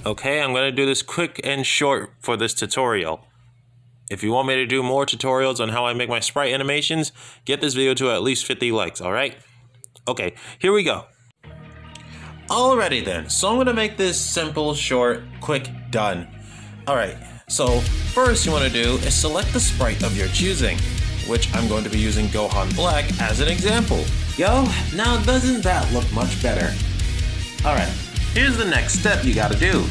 Okay, I'm going to do this quick and short for this tutorial. If you want me to do more tutorials on how I make my sprite animations, get this video to at least 50 likes, alright? Okay, here we go. Alrighty then, so I'm going to make this simple, short, quick, done. Alright, so first you want to do is select the sprite of your choosing, which I'm going to be using Gohan Black as an example. Yo, now doesn't that look much better? Alright, here's the next step you gotta do,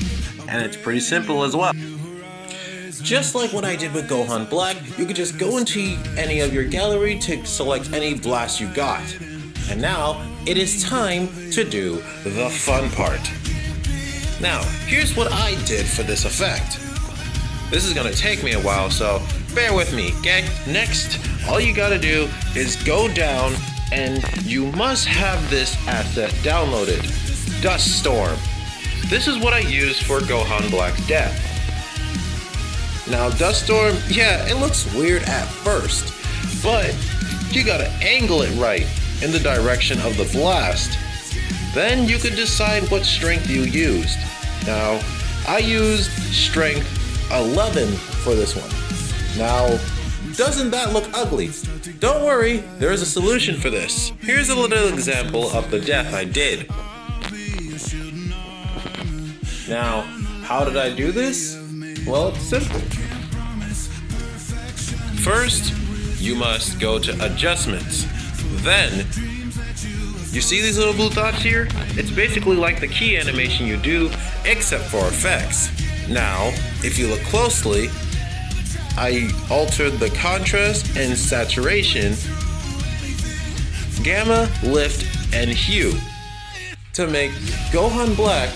and it's pretty simple as well. Just like what I did with Gohan Black, you could just go into any of your gallery to select any blast you got. And now, it is time to do the fun part. Now, here's what I did for this effect. This is gonna take me a while, so bear with me, okay? Next, all you gotta do is go down and you must have this asset downloaded. Dust Storm. This is what I use for Gohan Black's death. Now Dust Storm, yeah, it looks weird at first, but you gotta angle it right in the direction of the blast. Then you can decide what strength you used. Now, I used strength 11 for this one. Now, doesn't that look ugly? Don't worry, there is a solution for this. Here's a little example of the death I did. Now, how did I do this? Well, it's simple. First, you must go to Adjustments. Then, you see these little blue dots here? It's basically like the key animation you do, except for effects. Now, if you look closely, I altered the contrast and saturation, gamma, lift, and hue to make Gohan Black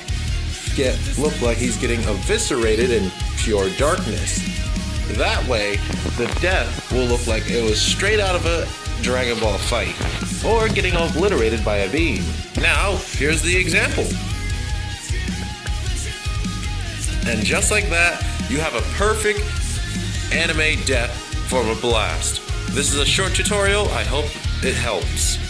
look like he's getting eviscerated in pure darkness. That way, the death will look like it was straight out of a Dragon Ball fight, or getting obliterated by a beam. Now, here's the example. And just like that, you have a perfect anime death from a blast. This is a short tutorial, I hope it helps.